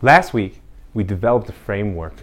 Last week, we developed a framework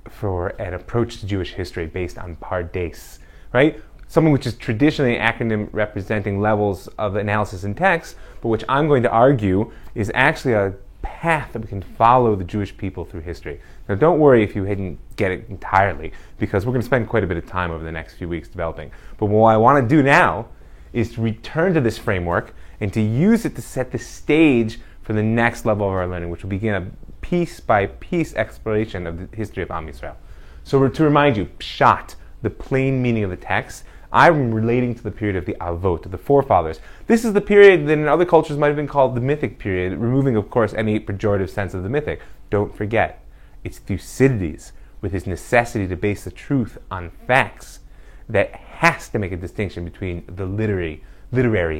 for an approach to Jewish history based on Pardes, right? Something which is traditionally an acronym representing levels of analysis in text, but which I'm going to argue is actually a path that we can follow the Jewish people through history. Now, don't worry if you didn't get it entirely, because we're going to spend quite a bit of time over the next few weeks developing. But what I want to do now is to return to this framework and to use it to set the stage for the next level of our learning, which will begin a piece-by-piece exploration of the history of Am Yisrael. So to remind you, Pshat, the plain meaning of the text, I'm relating to the period of the Avot, the forefathers. This is the period that in other cultures might have been called the mythic period, removing, of course, any pejorative sense of the mythic. Don't forget, it's Thucydides, with his necessity to base the truth on facts, that has to make a distinction between the literary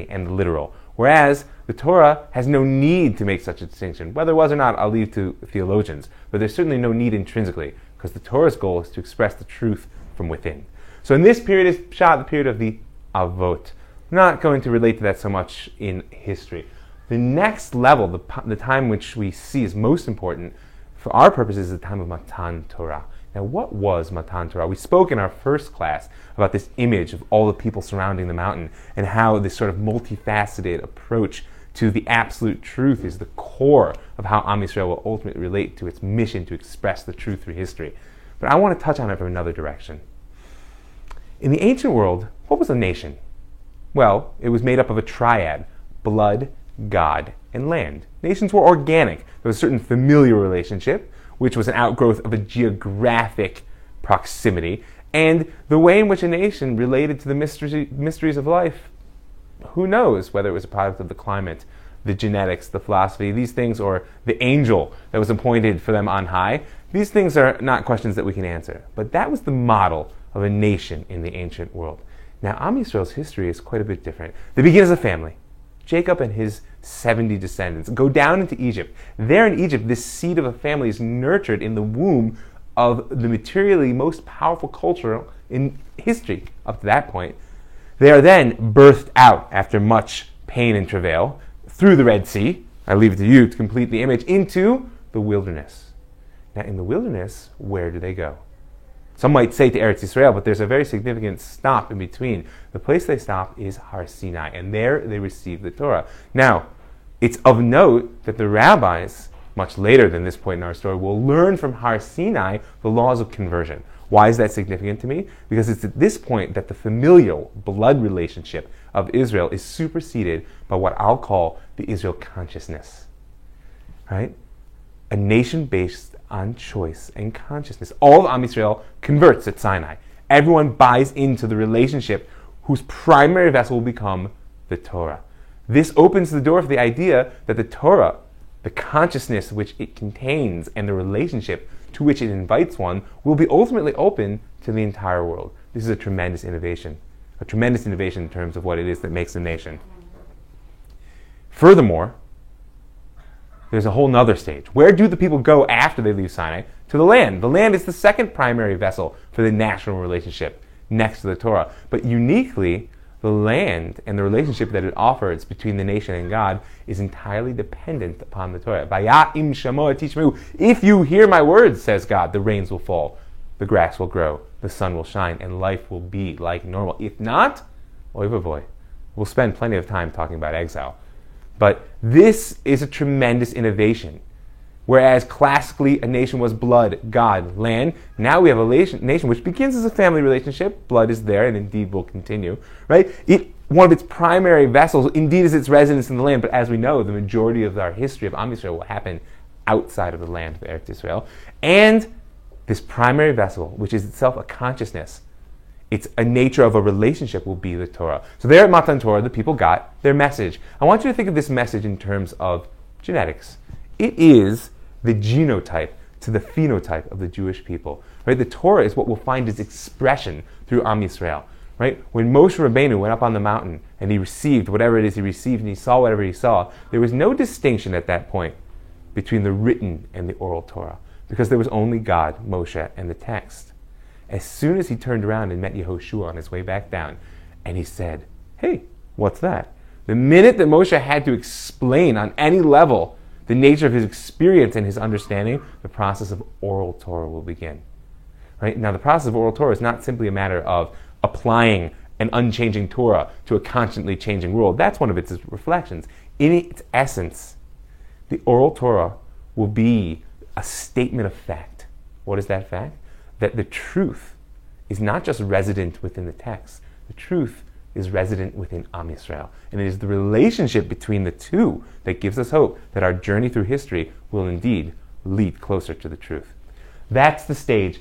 and the literal. Whereas the Torah has no need to make such a distinction. Whether it was or not, I'll leave to theologians. But there's certainly no need intrinsically, because the Torah's goal is to express the truth from within. So in this period is Pshat, the period of the Avot. I'm not going to relate to that so much in history. The next level, the time which we see is most important for our purposes, is the time of Matan Torah. Now, what was Matan Torah? We spoke in our first class about this image of all the people surrounding the mountain and how this sort of multifaceted approach to the absolute truth is the core of how Am Yisrael will ultimately relate to its mission to express the truth through history. But I want to touch on it from another direction. In the ancient world, what was a nation? Well, it was made up of a triad: blood, God, and land. Nations were organic. There was a certain familial relationship, which was an outgrowth of a geographic proximity, and the way in which a nation related to the mysteries of life, who knows whether it was a product of the climate, the genetics, the philosophy, these things, or the angel that was appointed for them on high. These things are not questions that we can answer. But that was the model of a nation in the ancient world. Now, Am Yisrael's history is quite a bit different. They begin as a family. Jacob and his 70 descendants go down into Egypt. There in Egypt, this seed of a family is nurtured in the womb of the materially most powerful culture in history up to that point. They are then birthed out after much pain and travail through the Red Sea. I leave it to you to complete the image, into the wilderness. Now, in the wilderness, where do they go? Some might say to Eretz Yisrael, but there's a very significant stop in between. The place they stop is Har Sinai, and there they receive the Torah. Now, it's of note that the rabbis, much later than this point in our story, will learn from Har Sinai the laws of conversion. Why is that significant to me? Because it's at this point that the familial blood relationship of Israel is superseded by what I'll call the Israel consciousness. Right? A nation based on choice and consciousness. All of Am Yisrael converts at Sinai. Everyone buys into the relationship whose primary vessel will become the Torah. This opens the door for the idea that the Torah, the consciousness which it contains and the relationship to which it invites one, will be ultimately open to the entire world. This is a tremendous innovation in terms of what it is that makes a nation. Furthermore, there's a whole nother stage. Where do the people go after they leave Sinai? To the land. The land is the second primary vessel for the national relationship next to the Torah. But uniquely, the land and the relationship that it offers between the nation and God is entirely dependent upon the Torah. Vaya'im shamoah tishmeu. If you hear my words, says God, the rains will fall, the grass will grow, the sun will shine, and life will be like normal. If not, oy vavoy. We'll spend plenty of time talking about exile. But this is a tremendous innovation. Whereas classically a nation was blood, God, land, now we have a nation which begins as a family relationship. Blood is there and indeed will continue. Right? One of its primary vessels indeed is its residence in the land, but as we know, the majority of our history of Am Yisrael will happen outside of the land of Eretz Yisrael. And this primary vessel, which is itself a consciousness, it's a nature of a relationship, will be the Torah. So there at Matan Torah, the people got their message. I want you to think of this message in terms of genetics. It is the genotype to the phenotype of the Jewish people. Right? The Torah is what we'll find its expression through Am Yisrael. Right? When Moshe Rabbeinu went up on the mountain and he received whatever it is he received and he saw whatever he saw, there was no distinction at that point between the written and the oral Torah, because there was only God, Moshe, and the text. As soon as he turned around and met Yehoshua on his way back down, and he said, hey, what's that? The minute that Moshe had to explain on any level the nature of his experience and his understanding, the process of oral Torah will begin. Right? Now, the process of oral Torah is not simply a matter of applying an unchanging Torah to a constantly changing world. That's one of its reflections. In its essence, the oral Torah will be a statement of fact. What is that fact? That the truth is not just resident within the text. The truth is resident within Am Yisrael. And it is the relationship between the two that gives us hope that our journey through history will indeed lead closer to the truth. That's the stage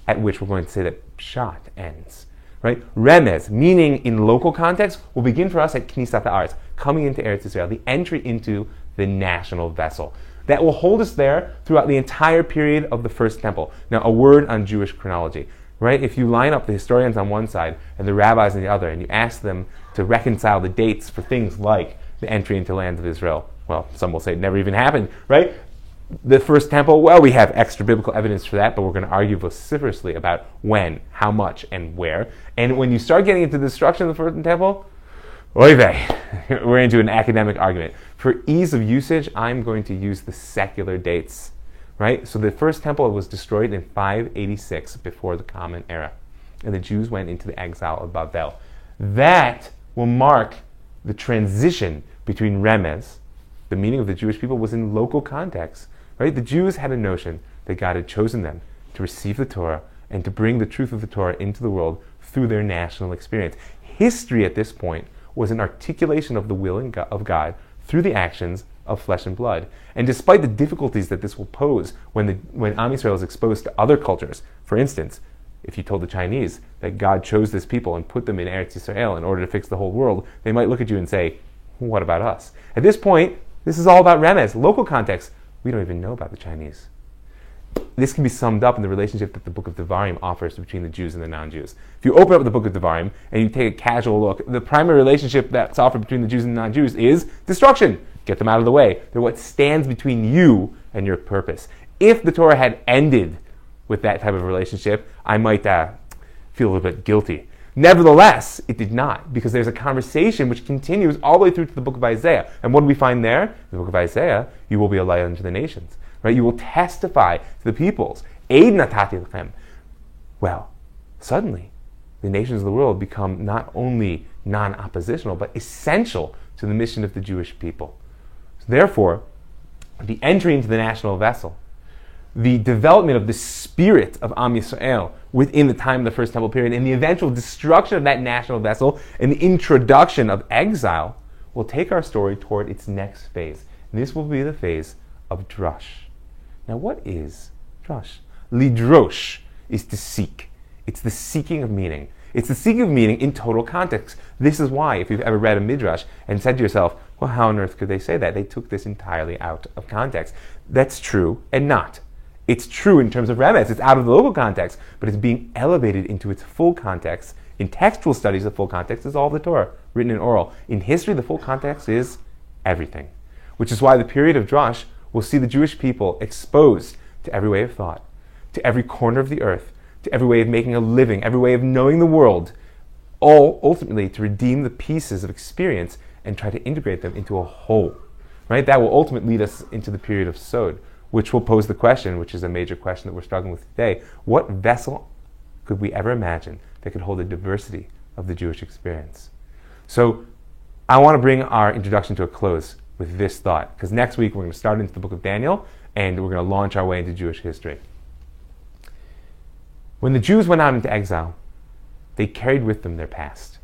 at which we're going to say that Pshat ends. Right? Remez, meaning in local context, will begin for us at Knisat Haaretz, coming into Eretz Yisrael, the entry into the national vessel. That will hold us there throughout the entire period of the First Temple. Now, a word on Jewish chronology. Right? If you line up the historians on one side and the rabbis on the other, and you ask them to reconcile the dates for things like the entry into the land of Israel, well, some will say it never even happened, right? The First Temple, well, we have extra biblical evidence for that, but we're going to argue vociferously about when, how much, and where. And when you start getting into the destruction of the First Temple, oy vey, we're into an academic argument. For ease of usage, I'm going to use the secular dates. Right? So the First Temple was destroyed in 586 before the Common Era. And the Jews went into the exile of Bavel. That will mark the transition between Remez, the meaning of the Jewish people was in local context. Right? The Jews had a notion that God had chosen them to receive the Torah and to bring the truth of the Torah into the world through their national experience. History at this point was an articulation of the will of God through the actions of flesh and blood. And despite the difficulties that this will pose when Am Yisrael is exposed to other cultures, for instance, if you told the Chinese that God chose this people and put them in Eretz Yisrael in order to fix the whole world, they might look at you and say, what about us? At this point, this is all about Remez, local context. We don't even know about the Chinese. This can be summed up in the relationship that the Book of Devarim offers between the Jews and the non-Jews. If you open up the Book of Devarim and you take a casual look, the primary relationship that's offered between the Jews and the non-Jews is destruction. Get them out of the way. They're what stands between you and your purpose. If the Torah had ended with that type of relationship, I might feel a little bit guilty. Nevertheless, it did not, because there's a conversation which continues all the way through to the book of Isaiah. And what do we find there? In the book of Isaiah, you will be a light unto the nations. Right? You will testify to the peoples. Eid natati lechem. Well, suddenly, the nations of the world become not only non-oppositional, but essential to the mission of the Jewish people. So therefore, the entry into the national vessel, the development of the spirit of Am Yisrael within the time of the First Temple period, and the eventual destruction of that national vessel, and the introduction of exile, will take our story toward its next phase. And this will be the phase of Drush. Now, what is Drush? Lidrosh is to seek. It's the seeking of meaning. It's the seeking of meaning in total context. This is why, if you've ever read a midrash and said to yourself, well, how on earth could they say that? They took this entirely out of context. That's true and not. It's true in terms of Remez. It's out of the local context, but it's being elevated into its full context. In textual studies, the full context is all the Torah, written in oral. In history, the full context is everything. Which is why the period of Drush will see the Jewish people exposed to every way of thought, to every corner of the earth, to every way of making a living, every way of knowing the world, all ultimately to redeem the pieces of experience and try to integrate them into a whole. Right? That will ultimately lead us into the period of Sod, which will pose the question, which is a major question that we're struggling with today: what vessel could we ever imagine that could hold the diversity of the Jewish experience? So I want to bring our introduction to a close with this thought, because next week we're going to start into the book of Daniel, and we're going to launch our way into Jewish history. When the Jews went out into exile, they carried with them their past.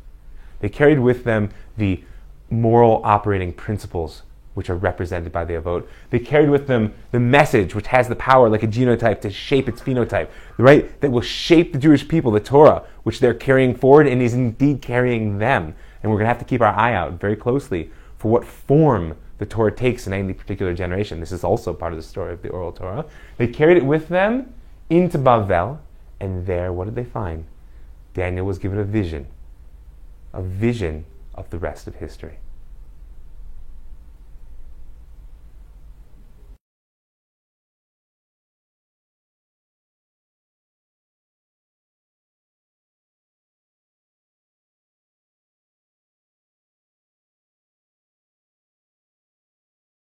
They carried with them the moral operating principles which are represented by the Avot. They carried with them the message which has the power, like a genotype, to shape its phenotype, right? That will shape the Jewish people, the Torah, which they're carrying forward and is indeed carrying them. And we're going to have to keep our eye out very closely for what form the Torah takes in any particular generation. This is also part of the story of the oral Torah. They carried it with them into Bavel, and there, what did they find? Daniel was given a vision of the rest of history.